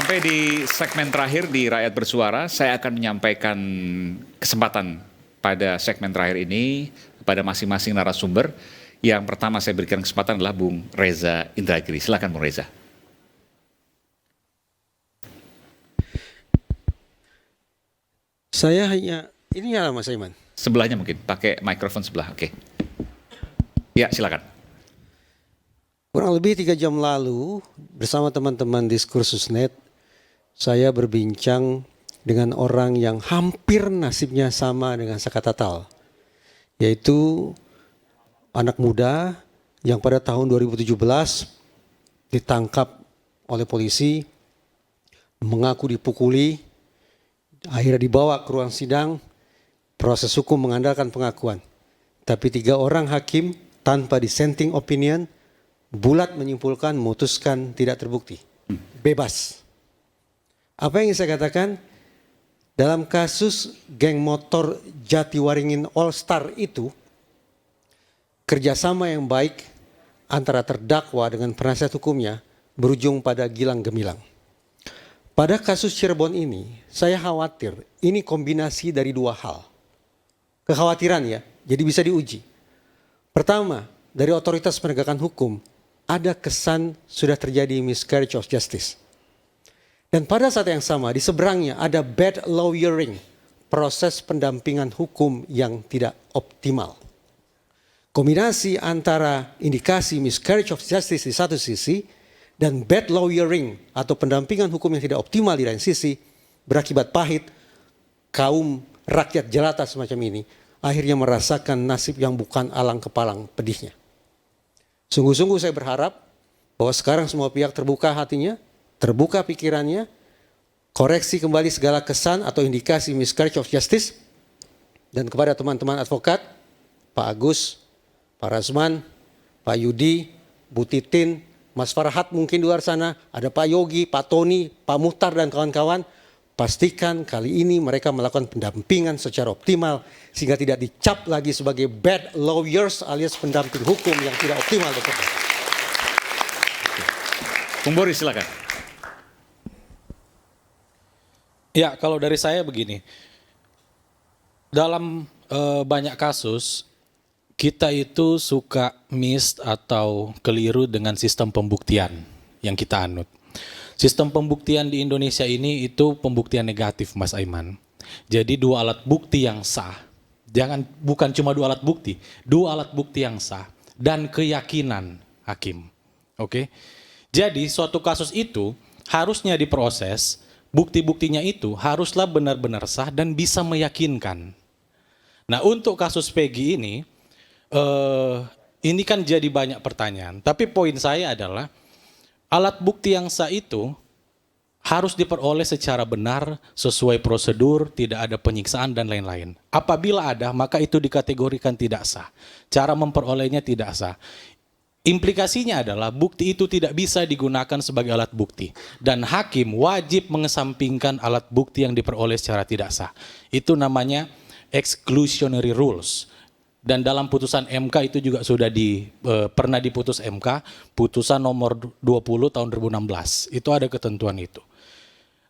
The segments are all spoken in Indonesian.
Sampai di segmen terakhir di Rakyat Bersuara, saya akan menyampaikan kesempatan pada segmen terakhir ini kepada masing-masing narasumber. Yang pertama saya berikan kesempatan adalah Bung Reza Indragiri. Silakan Bung Reza. Saya hanya, ini ya Mas Aiman. Sebelahnya mungkin, pakai mikrofon sebelah, oke. Ya, silakan. Kurang lebih 3 jam lalu bersama teman-teman Diskursusnet, saya berbincang dengan orang yang hampir nasibnya sama dengan Saka Tatal. Yaitu anak muda yang pada tahun 2017 ditangkap oleh polisi, mengaku dipukuli, akhirnya dibawa ke ruang sidang, proses hukum mengandalkan pengakuan. Tapi 3 orang hakim tanpa dissenting opinion, bulat menyimpulkan, memutuskan tidak terbukti. Bebas. Apa yang ingin saya katakan? Dalam kasus geng motor Jatiwaringin All Star itu, kerjasama yang baik antara terdakwa dengan penasihat hukumnya berujung pada gilang gemilang. Pada kasus Cirebon ini, saya khawatir ini kombinasi dari 2 hal. Kekhawatiran ya, jadi bisa diuji. Pertama, dari otoritas penegakan hukum, ada kesan sudah terjadi miscarriage of justice. Dan pada saat yang sama, di seberangnya ada bad lawyering, proses pendampingan hukum yang tidak optimal. Kombinasi antara indikasi miscarriage of justice di satu sisi dan bad lawyering atau pendampingan hukum yang tidak optimal di lain sisi berakibat pahit. Kaum rakyat jelata semacam ini akhirnya merasakan nasib yang bukan alang kepalang pedihnya. Sungguh-sungguh saya berharap bahwa sekarang semua pihak terbuka hatinya, terbuka pikirannya, koreksi kembali segala kesan atau indikasi miscarriage of justice. Dan kepada teman-teman advokat, Pak Agus, Pak Razman, Pak Yudi, Bu Titin, Mas Farhat mungkin di luar sana, ada Pak Yogi, Pak Tony, Pak Muhtar dan kawan-kawan, pastikan kali ini mereka melakukan pendampingan secara optimal sehingga tidak dicap lagi sebagai bad lawyers alias pendamping hukum yang tidak optimal. Bung Boris silakan. Ya, kalau dari saya begini. Dalam banyak kasus kita itu suka miss atau keliru dengan sistem pembuktian yang kita anut. Sistem pembuktian di Indonesia ini itu pembuktian negatif, Mas Aiman. Jadi 2 alat bukti yang sah. Bukan cuma 2 alat bukti, 2 alat bukti yang sah dan keyakinan hakim. Oke. Jadi suatu kasus itu harusnya diproses, bukti-buktinya itu haruslah benar-benar sah dan bisa meyakinkan. Nah, untuk kasus Peggy ini kan jadi banyak pertanyaan. Tapi poin saya adalah alat bukti yang sah itu harus diperoleh secara benar, sesuai prosedur, tidak ada penyiksaan dan lain-lain. Apabila ada, maka itu dikategorikan tidak sah. Cara memperolehnya tidak sah. Implikasinya adalah bukti itu tidak bisa digunakan sebagai alat bukti. Dan hakim wajib mengesampingkan alat bukti yang diperoleh secara tidak sah. Itu namanya exclusionary rules. Dan dalam putusan MK itu juga sudah pernah diputus MK, putusan nomor 20 tahun 2016. Itu ada ketentuan itu.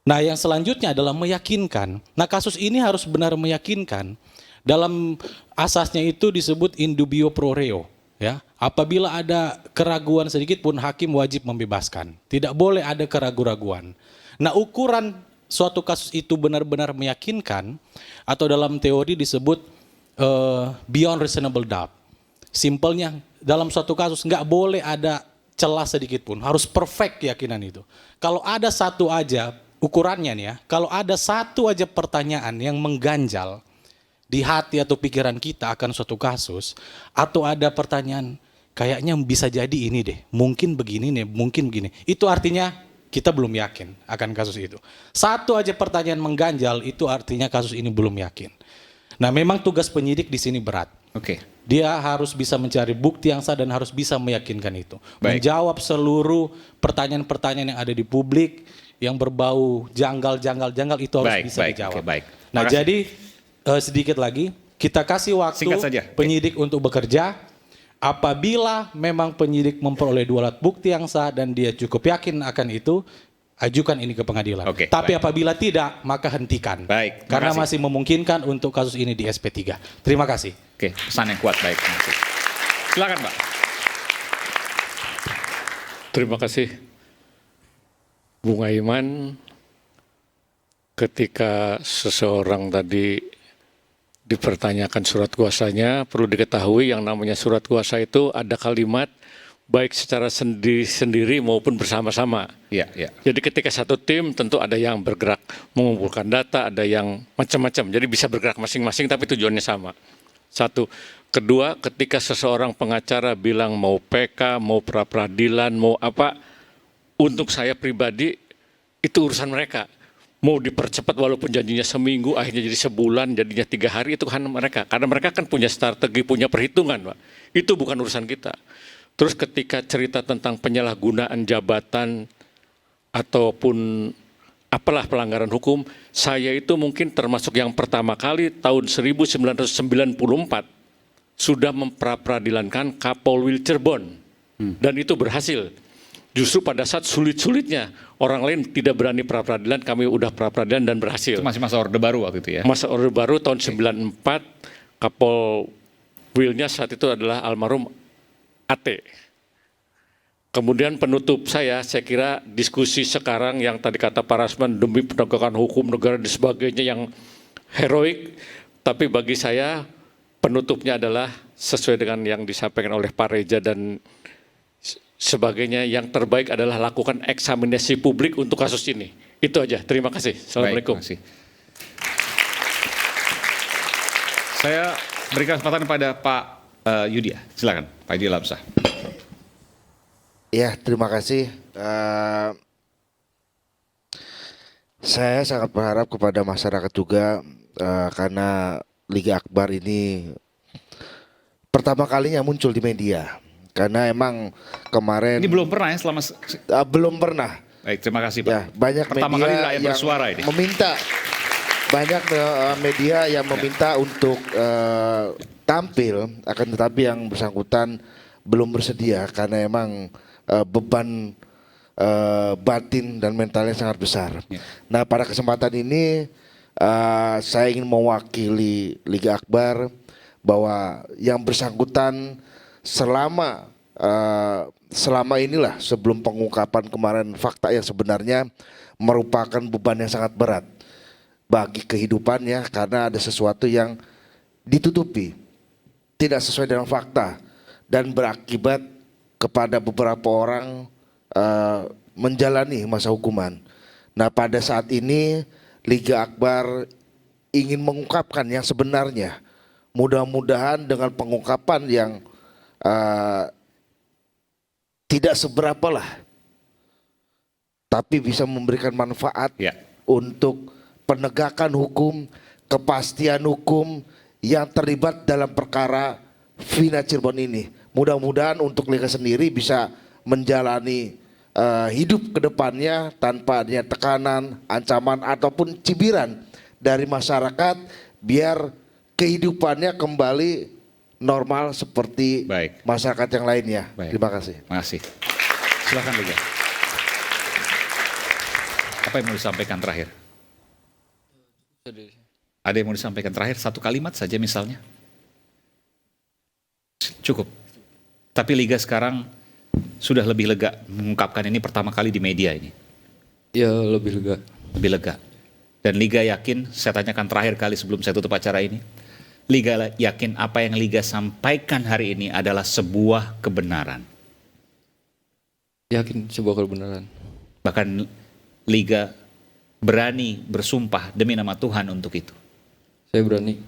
Nah, yang selanjutnya adalah meyakinkan. Nah, kasus ini harus benar meyakinkan. Dalam asasnya itu disebut in dubio pro reo. Ya, apabila ada keraguan sedikit pun hakim wajib membebaskan. Tidak boleh ada keraguan-raguan. Nah, ukuran suatu kasus itu benar-benar meyakinkan atau dalam teori disebut beyond reasonable doubt. Simpelnya dalam suatu kasus nggak boleh ada celah sedikit pun, harus perfect keyakinan itu. Kalau ada satu aja ukurannya nih ya, kalau ada satu aja pertanyaan yang mengganjal di hati atau pikiran kita akan suatu kasus, atau ada pertanyaan kayaknya bisa jadi ini deh, mungkin begini nih, mungkin begini, itu artinya kita belum yakin akan kasus itu. Satu aja pertanyaan mengganjal itu artinya kasus ini belum yakin. Nah, memang tugas penyidik di sini berat. Oke. Dia harus bisa mencari bukti yang sah dan harus bisa meyakinkan itu. Baik. Menjawab seluruh pertanyaan-pertanyaan yang ada di publik yang berbau janggal itu harus bisa dijawab. Baik. Nah, Makasih. jadi sedikit lagi kita kasih waktu Singkat saja. penyidik untuk bekerja. Apabila memang penyidik memperoleh 2 alat bukti yang sah dan dia cukup yakin akan itu, ajukan ini ke pengadilan. Oke, Tapi baik. apabila tidak, maka hentikan. Baik, terima Karena kasih. masih memungkinkan untuk kasus ini di SP3. Terima kasih. Oke, pesan yang kuat, baik. Terima kasih. Silakan Pak. Terima kasih, Bung Aiman. Ketika seseorang tadi dipertanyakan surat kuasanya, perlu diketahui yang namanya surat kuasa itu ada kalimat baik secara sendiri-sendiri maupun bersama-sama. Iya, iya. Jadi ketika satu tim tentu ada yang bergerak mengumpulkan data, ada yang macam-macam. Jadi bisa bergerak masing-masing tapi tujuannya sama. Satu. Kedua, ketika seseorang pengacara bilang mau PK, mau pra-peradilan, mau apa, untuk saya pribadi itu urusan mereka. Mau dipercepat walaupun janjinya seminggu, akhirnya jadi sebulan, jadinya 3 hari, itu kan mereka. Karena mereka kan punya strategi, punya perhitungan, Pak. Itu bukan urusan kita. Terus ketika cerita tentang penyalahgunaan jabatan ataupun apalah pelanggaran hukum, saya itu mungkin termasuk yang pertama kali tahun 1994 sudah memperadilankan Kapolwil Cirebon. Dan itu berhasil. Justru pada saat sulit-sulitnya, orang lain tidak berani pra-peradilan, kami udah pra-peradilan dan berhasil. Itu masih masa Orde Baru waktu itu ya? Masa Orde Baru tahun 94, Kapolwilnya saat itu adalah almarhum AT. Kemudian penutup saya kira diskusi sekarang yang tadi kata Pak Rasman demi penegakan hukum negara dan sebagainya yang heroik, tapi bagi saya penutupnya adalah sesuai dengan yang disampaikan oleh Pak Reza dan sebagainya, yang terbaik adalah lakukan eksaminasi publik untuk kasus ini. Itu aja, terima kasih. Assalamualaikum. Baik, terima kasih. Saya berikan kesempatan pada Pak Yudya. Silakan, Pak Yudya Lamsah. Ya, terima kasih. Saya sangat berharap kepada masyarakat juga karena Liga Akbar ini pertama kalinya muncul di media. Karena emang kemarin Ini belum pernah ya selama... belum pernah. Baik, terima kasih Pak. Ya, banyak Pertama kali media rakyat yang bersuara ini. meminta, banyak media yang meminta untuk tampil, akan tetapi yang bersangkutan belum bersedia karena emang beban batin dan mentalnya sangat besar. Ya. Nah, pada kesempatan ini saya ingin mewakili Liga Akbar bahwa yang bersangkutan selama inilah sebelum pengungkapan kemarin fakta yang sebenarnya merupakan beban yang sangat berat bagi kehidupannya karena ada sesuatu yang ditutupi, tidak sesuai dengan fakta dan berakibat kepada beberapa orang menjalani masa hukuman. Nah, pada saat ini Liga Akbar ingin mengungkapkan yang sebenarnya. Mudah-mudahan dengan pengungkapan yang tidak seberapa lah, tapi bisa memberikan manfaat Ya. untuk penegakan hukum, kepastian hukum yang terlibat dalam perkara Vina Cirebon ini. Mudah-mudahan untuk Liga sendiri bisa menjalani hidup ke depannya tanpa adanya tekanan, ancaman ataupun cibiran dari masyarakat, biar kehidupannya kembali normal seperti Baik. masyarakat yang lainnya. Baik. Terima kasih. Terima kasih. Silakan Liga. Apa yang mau disampaikan terakhir? Ada yang mau disampaikan terakhir? Satu kalimat saja misalnya. Cukup. Tapi Liga sekarang sudah lebih lega mengungkapkan ini pertama kali di media ini. Ya, lebih lega. Lebih lega. Dan Liga yakin, saya tanyakan terakhir kali sebelum saya tutup acara ini. Liga yakin apa yang Liga sampaikan hari ini adalah sebuah kebenaran. Yakin sebuah kebenaran. Bahkan Liga berani bersumpah demi nama Tuhan untuk itu. Saya berani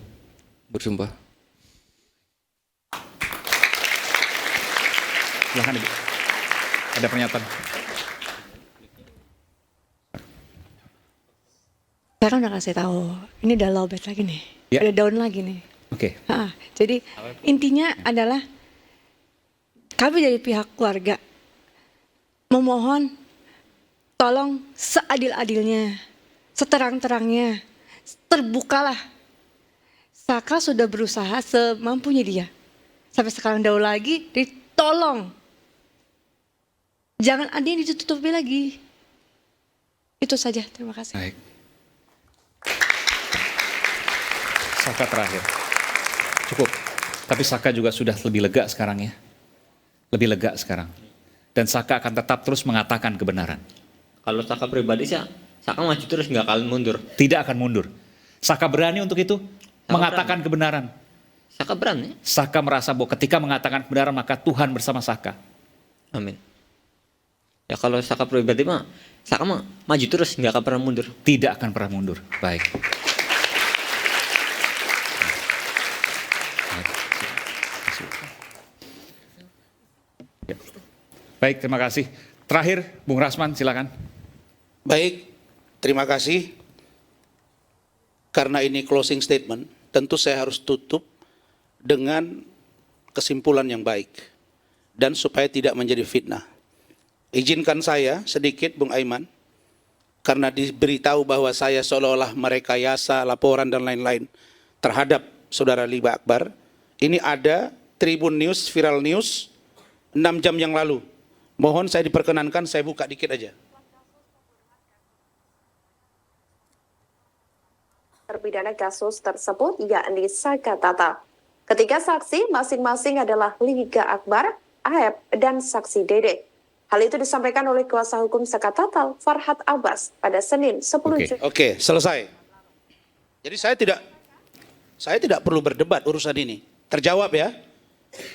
bersumpah. Silahkan Ibu. Ada pernyataan. Saya kan udah kasih tahu, ini udah lowbat lagi nih, Ya. ada daun lagi nih. Oke. Jadi intinya adalah kami dari pihak keluarga memohon tolong seadil-adilnya, seterang-terangnya, terbukalah. Saka sudah berusaha semampunya dia. Sampai sekarang daun lagi, ditolong. Jangan ada yang ditutupi lagi. Itu saja, terima kasih. Baik. Saka terakhir. Cukup. Tapi Saka juga sudah lebih lega sekarang ya. Lebih lega sekarang. Dan Saka akan tetap terus mengatakan kebenaran. Kalau Saka pribadi sih, Saka maju terus nggak akan mundur. Tidak akan mundur. Saka berani untuk itu. Mengatakan kebenaran. Saka berani. Saka merasa bahwa ketika mengatakan kebenaran maka Tuhan bersama Saka. Amin. Ya kalau Saka pribadi mah, Saka mah maju terus nggak akan pernah mundur. Tidak akan pernah mundur. Baik. Baik, terima kasih. Terakhir, Bung Rasman, silakan. Baik, terima kasih. Karena ini closing statement, tentu saya harus tutup dengan kesimpulan yang baik. Dan supaya tidak menjadi fitnah. Izinkan saya sedikit, Bung Aiman, karena diberitahu bahwa saya seolah-olah merekayasa laporan dan lain-lain terhadap Saudara Liba Akbar. Ini ada Tribun News, Viral News, 6 jam yang lalu. Mohon saya diperkenankan, saya buka dikit aja. Terpidana kasus tersebut yakni Saka Tatal. Ketiga saksi masing-masing adalah Liga Akbar, Aep, dan saksi Dede. Hal itu disampaikan oleh kuasa hukum Saka Tatal, Farhad Abbas, pada Senin 10 Juni. Oke, selesai. Jadi saya tidak perlu berdebat urusan ini. Terjawab ya.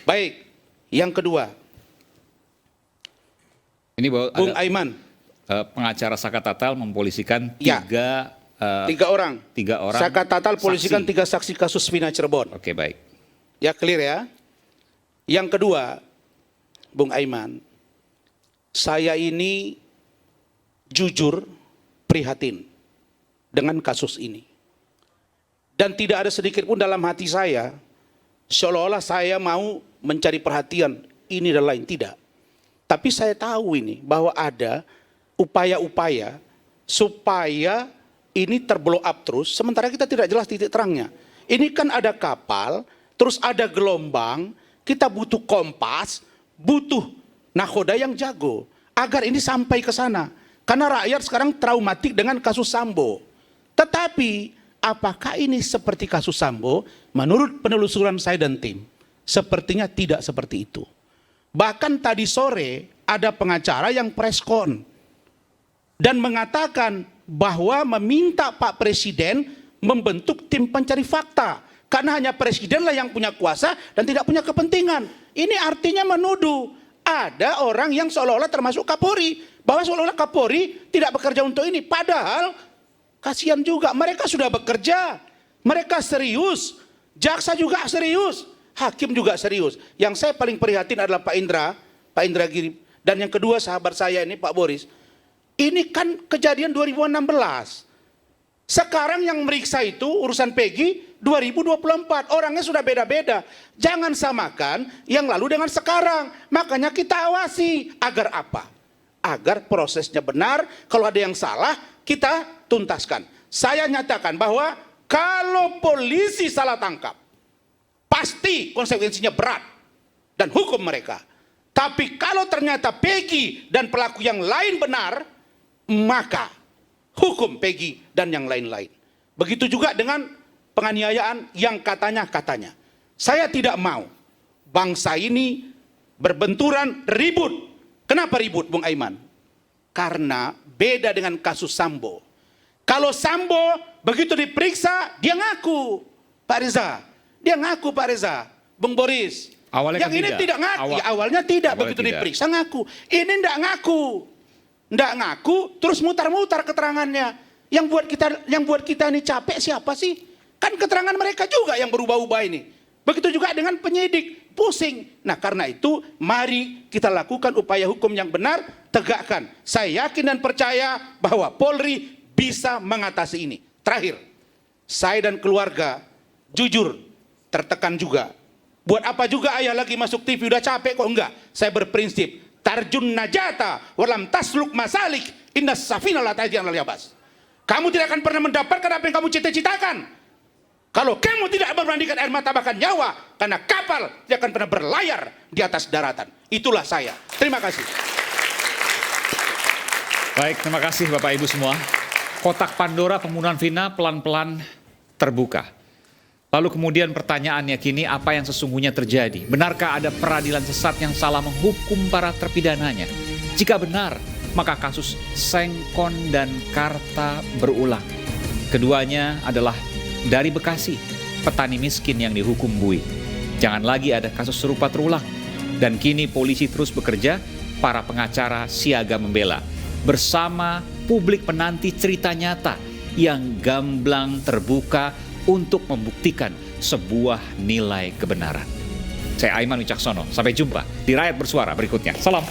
Baik. Yang kedua, Ini bahwa Bung ada, Aiman, pengacara Saka Tatal mempolisikan Ya. tiga orang. Saka Tatal polisikan 3 saksi kasus Vina Cirebon. Oke, baik. Ya, clear ya. Yang kedua, Bung Aiman, saya ini jujur prihatin dengan kasus ini. Dan tidak ada sedikit pun dalam hati saya seolah-olah saya mau mencari perhatian ini dan lain, tidak. Tapi saya tahu ini bahwa ada upaya-upaya supaya ini terblow up terus, sementara kita tidak jelas titik terangnya. Ini kan ada kapal, terus ada gelombang, kita butuh kompas, butuh nakoda yang jago, agar ini sampai ke sana. Karena rakyat sekarang traumatik dengan kasus Sambo. Tetapi, apakah ini seperti kasus Sambo? Menurut penelusuran saya dan tim, sepertinya tidak seperti itu. Bahkan tadi sore ada pengacara yang preskon dan mengatakan bahwa meminta Pak Presiden membentuk tim pencari fakta karena hanya Presidenlah yang punya kuasa dan tidak punya kepentingan. Ini artinya menuduh ada orang yang seolah-olah termasuk Kapolri, bahwa seolah-olah Kapolri tidak bekerja untuk ini, padahal kasihan juga mereka sudah bekerja, mereka serius, jaksa juga serius, hakim juga serius. Yang saya paling prihatin adalah Pak Indra Giri. Dan yang kedua sahabat saya ini Pak Boris. Ini kan kejadian 2016. Sekarang yang meriksa itu urusan Peggy 2024. Orangnya sudah beda-beda. Jangan samakan yang lalu dengan sekarang. Makanya kita awasi. Agar apa? Agar prosesnya benar. Kalau ada yang salah kita tuntaskan. Saya nyatakan bahwa kalau polisi salah tangkap, pasti konsekuensinya berat dan hukum mereka. Tapi kalau ternyata Peggy dan pelaku yang lain benar, maka hukum Peggy dan yang lain-lain. Begitu juga dengan penganiayaan yang katanya. Saya tidak mau bangsa ini berbenturan, ribut. Kenapa ribut, Bung Aiman? Karena beda dengan kasus Sambo. Kalau Sambo begitu diperiksa, dia ngaku, Pak Reza. Dia ngaku, Pak Reza. Bung Boris. Awalnya yang kan ini tidak ngaku. Awalnya awalnya begitu tidak. diperiksa ngaku. Ini tidak ngaku. Tidak ngaku, terus mutar-mutar keterangannya. Yang buat kita ini capek siapa sih? Kan keterangan mereka juga yang berubah-ubah ini. Begitu juga dengan penyidik, pusing. Nah, karena itu mari kita lakukan upaya hukum yang benar, tegakkan. Saya yakin dan percaya bahwa Polri bisa mengatasi ini. Terakhir, saya dan keluarga jujur tertekan juga. Buat apa juga ayah lagi masuk TV, udah capek kok? Enggak. Saya berprinsip, tarjun najata walam tasluk masalik inna safina la tajjan al yabas. Kamu tidak akan pernah mendapatkan apa yang kamu cita-citakan kalau kamu tidak membandingkan air mata bahkan nyawa, karena kapal tidak akan pernah berlayar di atas daratan. Itulah saya. Terima kasih. Baik, terima kasih Bapak Ibu semua. Kotak Pandora pembunuhan Vina pelan-pelan terbuka. Lalu kemudian pertanyaannya kini, apa yang sesungguhnya terjadi? Benarkah ada peradilan sesat yang salah menghukum para terpidananya? Jika benar, maka kasus Sengkon dan Karta berulang. Keduanya adalah dari Bekasi, petani miskin yang dihukum bui. Jangan lagi ada kasus serupa terulang. Dan kini polisi terus bekerja, para pengacara siaga membela. Bersama publik menanti cerita nyata yang gamblang terbuka untuk membuktikan sebuah nilai kebenaran. Saya Aiman Wicaksono, sampai jumpa di Rakyat Bersuara berikutnya. Salam.